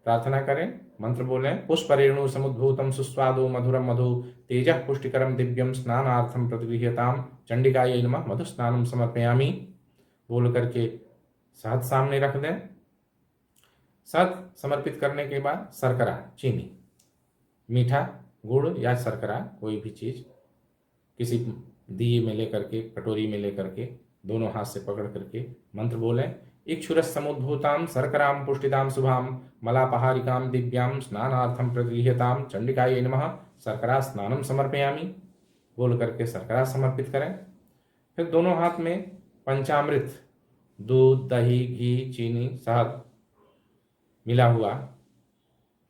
Speaker 1: प्रार्थना करें, मंत्र बोलें, पुष्परेणु समुद्भूतम सुस्वादो मधुरम मधु तेजः पुष्टिकरम दिव्यम स्नानार्थम प्रतिगृह्यताम चंडिकायै नमः मधु स्नानम समर्पयामि। बोल करके शहद सामने रख दें। शहद समर्पित करने के बाद शर्करा, चीनी, मीठा, गुड़ या शर्करा कोई भी चीज किसी दिए में लेकर के, कटोरी में लेकर के दोनों हाथ से पकड़ करके मंत्र बोलें, इक्षुरस समुद्भूताम शर्कराम पुष्टिदाम शुभाम मलापहारिकाम दिव्याम स्नानार्थम प्रतिगृह्यताम चंडिकायै नमः शर्करा स्नानम समर्पयामि। बोल करके शर्करा समर्पित करें। फिर दोनों हाथ में पंचामृत, दूध, दही, घी, चीनी, शहद मिला हुआ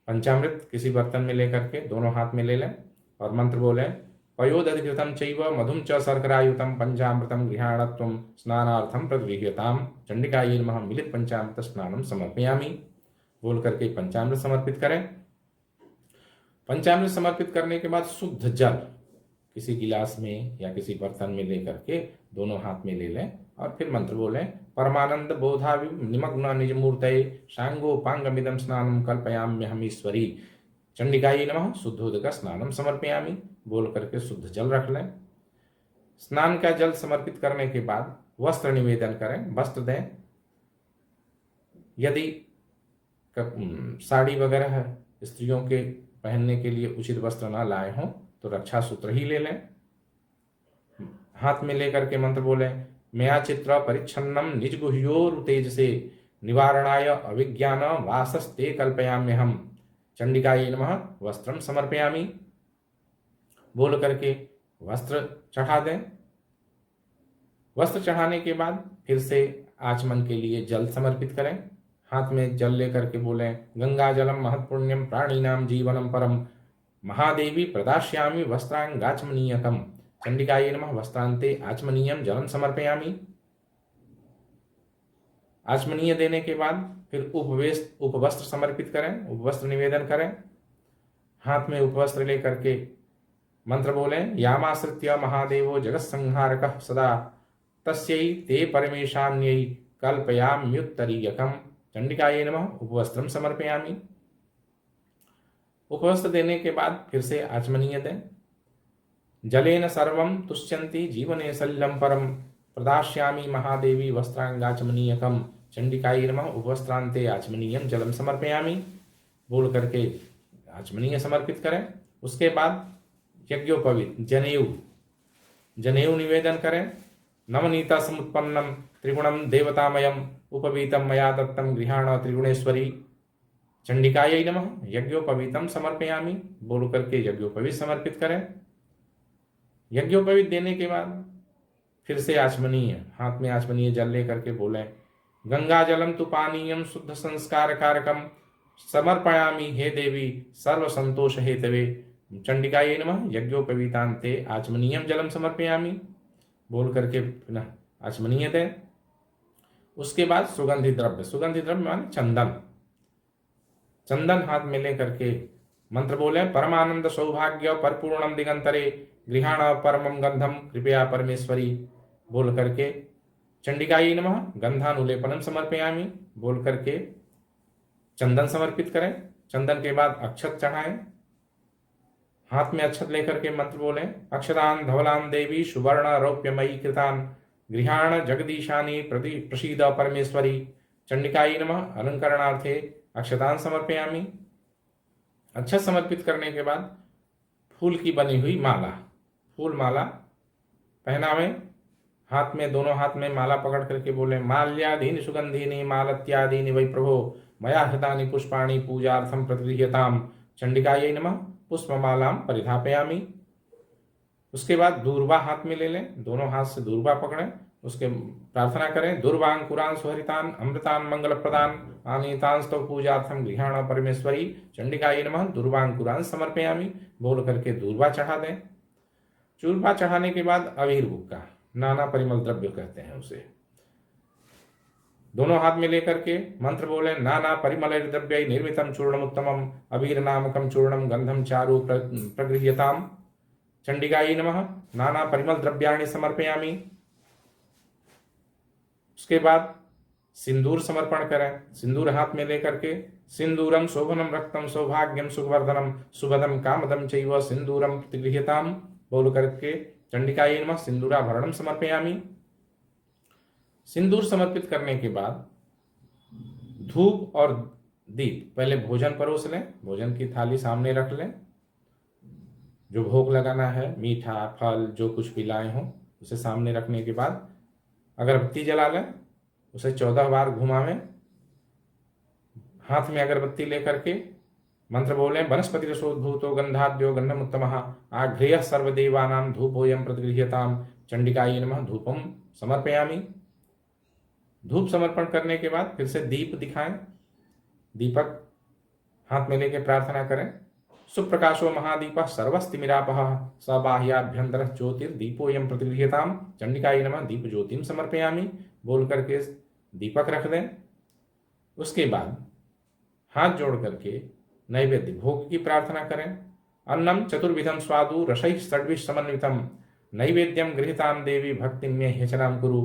Speaker 1: पंचामृत किसी बर्तन में लेकर के दोनों हाथ में ले लें और मंत्र बोलें, पयोदधिकृतं चैव मधुं च शर्करायुतं पंचामृतं गृहाणत्वं स्नानार्थं प्रतिगृह्यताम चंडिकायै नमः मिलित पंचामृत स्नानम समर्पयामि। बोल करके पंचामृत समर्पित करें। पंचामृत समर्पित करने के बाद शुद्ध जल किसी गिलास में या किसी बर्तन में लेकर के दोनों हाथ में ले लें और फिर मंत्र बोलें, परमानंद बोधावि निमग्न निज मूर्तये सांगोपांगमिदं स्नानं कल्पयाम्यहमीश्वरी चंडिकायै नमः शुद्धोदक स्नानम समर्पयामि। बोल करके शुद्ध जल रख लें। स्नान का जल समर्पित करने के बाद वस्त्र निवेदन करें, वस्त्र दें। यदि साड़ी वगैरह स्त्रियों के पहनने के लिए उचित वस्त्र ना लाए हों तो रक्षा सूत्र ही ले लें। हाथ में लेकर के मंत्र बोलें, मया चित्र परिच्छन्नम निज गुह्योर तेजसे निवारणाय अविज्ञान वासस्ते कल्पयाम्यहम चंडिकायै नमः वस्त्रम समर्पयामि। बोल करके वस्त्र चढ़ा दें। वस्त्र चढ़ाने के बाद फिर से आचमन के लिए जल समर्पित करें। हाथ में जल लेकर के बोलें, गंगा जलम महत्पुण्यम प्राणीनाम जीवनम परम महादेवी प्रदास्यामि वस्त्रांगाचमनीयकम चंडिकायै नमः वस्त्रांते आचमनीयम जलम समर्पयामि। आचमनीय देने के बाद फिर उपवस्त्र समर्पित करें, उपवस्त्र निवेदन करें। हाथ में उपवस्त्र लेकर के मंत्र बोलें, यामाश्रित्य महादेवो जगत संहारकः सदा तस्यै ते परमेशान्यै कल्पयाम्युत्तरीयकम चंडिकायै नमः उपवस्त्रम समर्पयामि। उपवस्त्र देने के बाद फिर से आचमनीय दें। जलेन सर्वं तुष्यन्ति जीवने शल्यं परम प्रदास्यामि महादेवी वस्त्रांगाचमनीयकम चंडिकाय नमः। उपवस्त्रांते आचमनीयम जलम समर्पयामि बोल करके आचमनीय समर्पित करें। उसके बाद यज्ञोपवीत जनेऊ जनेऊ निवेदन करें। नवनीता समुत्पन्नम त्रिगुणम देवतामयम उपवीतम मया दत्तम गृहाण त्रिगुणेश्वरी चंडिकायै नमः। यज्ञोपवीतम समर्पयामि बोल करके यज्ञोपवीत समर्पित करें। यज्ञोपवीत देने के बाद फिर से आचमनीय हाथ में आचमनीय जल ले करके बोले गंगा जलम तु पानीयम शुद्ध संस्कार कारकम समर्पयामि हे देवी सर्व संतोष हेतवे चंडिकायै नमः। यज्ञोपवीतांते आचमनीयम जलम समर्पयामि बोल करके पुनः आचमनीय दें। उसके बाद सुगंधि द्रव्य माने चंदन चंदन हाथ में ले करके मंत्र बोले परमानंद सौभाग्य परिपूर्णम दिगंतरे गृहाण परमम गंधम कृपया परमेश्वरी बोल करके चंडिकायै नमः। गंधानुलेपनम समर्पयामि बोल करके चंदन समर्पित करें। चंदन के बाद अक्षत चढ़ाएं। हाथ में अक्षत लेकर के मंत्र बोले अक्षतान धवलान देवी सुवर्ण रौप्यमयी कृतान गृहाण जगदीशानी प्रसीद परमेश्वरी चंडिकायै नमः। अलंकरणार्थे अक्षतान समर्पयामि। अक्षत समर्पित करने के बाद फूल की बनी हुई माला फूल माला पहनावे। हाथ में दोनों हाथ में माला पकड़ करके बोले माल्यादीनि सुगंधीनि मालत्यादीनि वै प्रभो मया हृतानि पुष्पाणि पूजार्थम प्रतिगृह्यताम चंडिकायै नमः। पुष्पमालाम परिधापयामि। उसके बाद दूर्वा हाथ में ले लें। दोनों हाथ से दूर्वा पकड़ें। उसके प्रार्थना करें दुर्वांकुरान सुहरितान अमृतान मंगल प्रदान आनीतांस्तव पूजार्थम गृहाण परमेश्वरी चंडिकायै नमः। दुर्वांकुरान समर्पयामि बोल करके दूर्वा चढ़ा दें। चूर्पा चढ़ाने के बाद अबीर बुक्का नाना परिमल द्रव्य कहते हैं उसे दोनों हाथ में लेकर के मंत्र बोले नाना परिमल द्रव्य निर्मितम चूर्णम उत्तमम अबीर नामकम चूर्णम गंधम चारु प्रगृह्यताम चंडिकायै नमः। नाना परिमल द्रव्याणि समर्पयामि। उसके बाद सिंदूर समर्पण करें। सिंदूर हाथ में लेकर के सिंदूरम शोभनम रक्तम सौभाग्यम सुखवर्धनम सुभदम कामदम चैव सिंदूरम प्रतिगृह्यताम बोल करके चंडिकायै नमः। सिंदूराभरणम समर्पयामि। सिंदूर समर्पित करने के बाद धूप और दीप पहले भोजन परोस लें। भोजन की थाली सामने रख लें। जो भोग लगाना है मीठा फल जो कुछ भी लाए हों उसे सामने रखने के बाद अगरबत्ती जला लें। उसे 14 बार घुमावें। हाथ में अगरबत्ती लेकर के मंत्र बोले वनस्पति रसोद्भूतो गंधाद्यो गंधमुत्तमः आघ्रेयः सर्वदेवानां धूपोऽयं प्रतिगृह्यताम चंडिकायै नमः। धूपम समर्पयामि। धूप समर्पण करने के बाद फिर से दीप दिखाएं। दीपक हाथ में लेके प्रार्थना करें सुप्रकाशो महादीपः सर्वस्तिमिरापः सबाह्याभ्यंतरः ज्योतिर्दीपोऽयं प्रतिगृह्यताम चंडिकायै नमः। दीप ज्योतिम समर्पयामि बोल करके दीपक रख दें। उसके बाद हाथ जोड़ करके नैवेद्य भोग की प्रार्थना करें। अन्नम चतुर्विधम स्वादु रसैः षड्भिः समन्वितम नैवेद्यम गृहीतां देवी भक्तिं मे ह्यचनां कुरु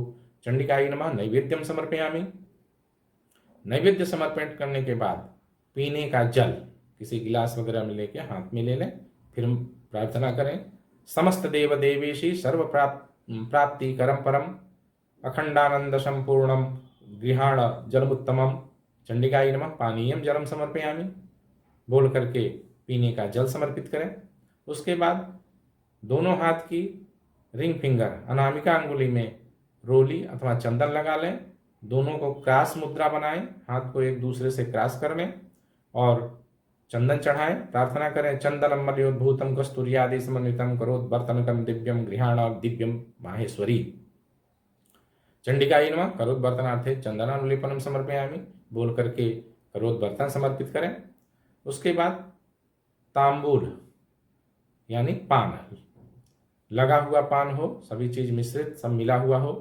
Speaker 1: चंडिकायै नमः। नैवेद्यम समर्पयामि। नैवेद्य समर्पण करने के बाद पीने का जल किसी गिलास वगैरह में लेके हाथ में ले लें। फिर प्रार्थना करें समस्त देव देवेशी सर्व प्राप्ति करम परम अखंडानंद संपूर्णम गृहाण जलमुत्तमम चंडिकायै नमः। पानीयम जलम समर्पयामि बोल करके पीने का जल समर्पित करें। उसके बाद दोनों हाथ की रिंग फिंगर अनामिका अंगुली में रोली अथवा चंदन लगा लें। दोनों को क्रॉस मुद्रा बनाएं। हाथ को एक दूसरे से क्रॉस कर लें और चंदन चढ़ाएं। प्रार्थना करें चंदनम मलयोद्भूतम कस्तूर्यादि समन्वितम करोद्वर्तनकम दिव्यम गृहाण दिव्यम माहेश्वरी चंडिकायै नमः। करोद्वर्तनार्थे चंदनानुलेपनम समर्पयामि बोल करके करोद्वर्तन समर्पित करें। उसके बाद तांबूल यानी पान लगा हुआ पान हो सभी चीज मिश्रित सब मिला हुआ हो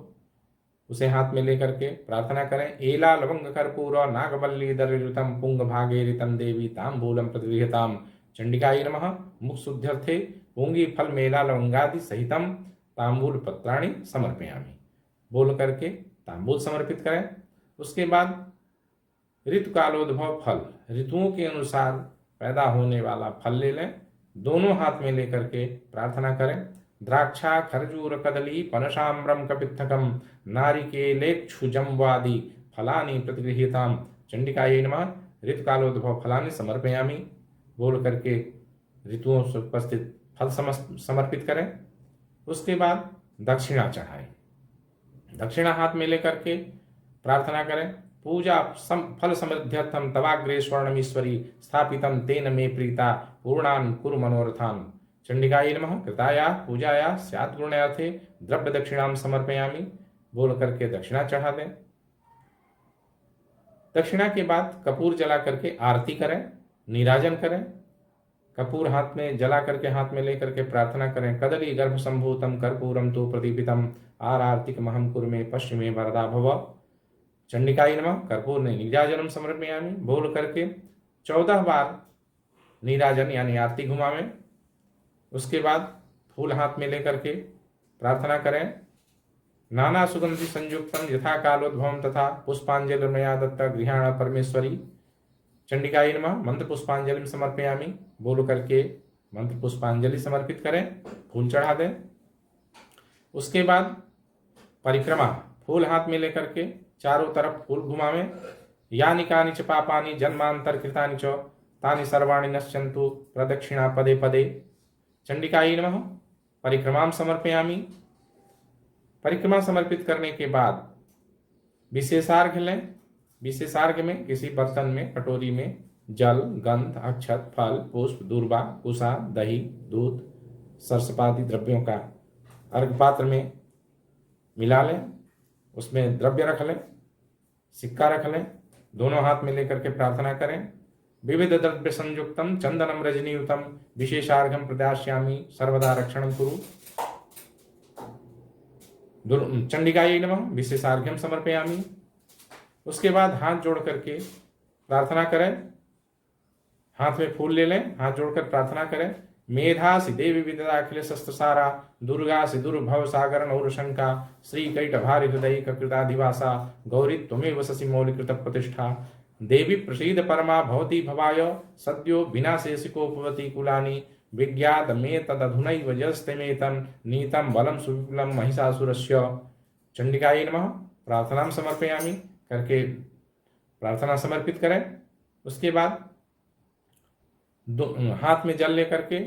Speaker 1: उसे हाथ में लेकर के प्रार्थना करें एला लवंग कर्पूर नागवल्ली दरितम पुंग भागेरितम देवी तांबूलम प्रतिगृह्यताम चंडिकायै नमः। मुख शुद्ध्यर्थे पुंगी फल मेला लवंगादि सहितम तांबूल पत्राणि समर्पयामि बोल करके तांबूल समर्पित करें। उसके बाद ऋतु कालोद्भव फल ऋतुओं के अनुसार पैदा होने वाला फल ले लें। दोनों हाथ में लेकर के प्रार्थना करें द्राक्षा खरजूर कदली पनसाम्रम कपित्थकम नारिकेलेक्षुजम्वादि फलानि प्रतिगृह्यताम। चंडिकायै नमः। ऋतुकालोद्भव फलानि समर्पयामि बोल करके ऋतुओं से उपस्थित फल समर्पित करें। उसके बाद दक्षिणा चढ़ाएं। दक्षिणा हाथ में लेकर के प्रार्थना करें। पूजा फल समृद्ध्यर्थम तवाग्रे स्वर्णमीश्वरी स्थापितम तेन मे प्रीता पूर्णान कुरु मनोरथान। चंडिकायै नमः। कृताया पूजाया स्यात् गुण्यार्थे द्रव्य दक्षिणाम समर्पयामि बोल करके दक्षिणा चढ़ा दें। दक्षिणा के बाद कपूर जला करके आरती करें, नीराजन करें। कपूर हाथ में जला करके हाथ में लेकर के प्रार्थना करें। कदली गर्भ संभूतम कर्पूरम तो प्रदीपितम आरार्तिक महम कुरमे पश्चिमे वरदा भव। चंडिकायै नमः। कर्पूर ने नीराजनम समर्पयामि बोल करके 14 बार नीराजन यानी आरती घुमावें। उसके बाद फूल हाथ में लेकर के प्रार्थना करें। नाना सुगंधि संयुक्तम यथा कालोद्भवम तथा पुष्पांजलि मया दत्ता गृहाण परमेश्वरी। चंडिकायै नमः। मंत्र पुष्पांजलि समर्पयामि बोल करके मंत्र पुष्पांजलि समर्पित करें, फूल चढ़ा दें। उसके बाद परिक्रमा फूल हाथ में लेकर के चारों तरफ फूल घुमावें। यानि कानि च पापानि जन्मांतर कृतानि च तानि सर्वाणि नश्यन्तु प्रदक्षिणा पदे पदे। चंडिकायै नमः। परिक्रमां समर्पयामि। परिक्रमा समर्पित करने के बाद विशेषार्घ लें। विशेषार्घ में किसी बर्तन में कटोरी में जल, गंध, अक्षत, फल, पुष्प, दूर्वा, कुसा, दही, दूध, सरसपादि द्रव्यों का अर्घ पात्र में मिला लें। उसमें द्रव्य रख लें, सिक्का रख लें। दोनों हाथ में लेकर के प्रार्थना करें। विविध द्रव्य संयुक्तम चंदनम रजनीयुतम विशेषार्घम प्रदास्यामि सर्वदा रक्षणं कुरु। चंडिकायै नमः। विशेषार्घ्यम समर्पयामि। उसके बाद हाथ जोड़ करके प्रार्थना करें। हाथ में फूल ले लें, हाथ जोड़कर प्रार्थना करें। मेधासि देवी विदता अखिल शस्त्रसारा दुर्गासि दुर्भव सागर नौर शंका श्री कैट भारि हृदय कृताधिवासा गौरी त्वमेव शशि मौलिकृत प्रतिष्ठा देवी प्रसीद परमा भवती भवाय सद्यो विनाशेषिकोपवती कुलानि विज्ञात मे तदधुनैव यस्तेमेतं नीतं बलं सुविपुलं महिषासुरस्य। चंडिकायै नमः। प्रार्थना समर्पयामि करके प्रार्थना समर्पित करें। उसके बाद हाथ में जल लेकर के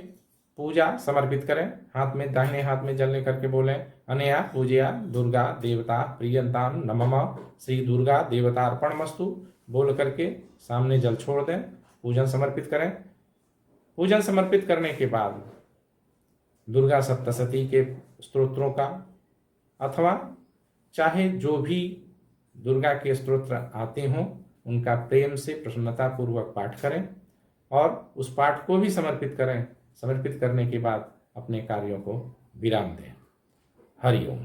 Speaker 1: पूजा समर्पित करें। हाथ में दाहिने हाथ में जल लेकर के बोलें अनया पूजया दुर्गा देवता प्रियंताम नमः श्री दुर्गा देवतार्पणमस्तु बोल करके सामने जल छोड़ दें, पूजन समर्पित करें। पूजन समर्पित करने के बाद दुर्गा सप्तशती के स्तोत्रों का अथवा चाहे जो भी दुर्गा के स्तोत्र आते हों उनका प्रेम से प्रसन्नता पूर्वक पाठ करें और उस पाठ को भी समर्पित करें। समर्पित करने के बाद अपने कार्यों को विराम दें। हरि ओम।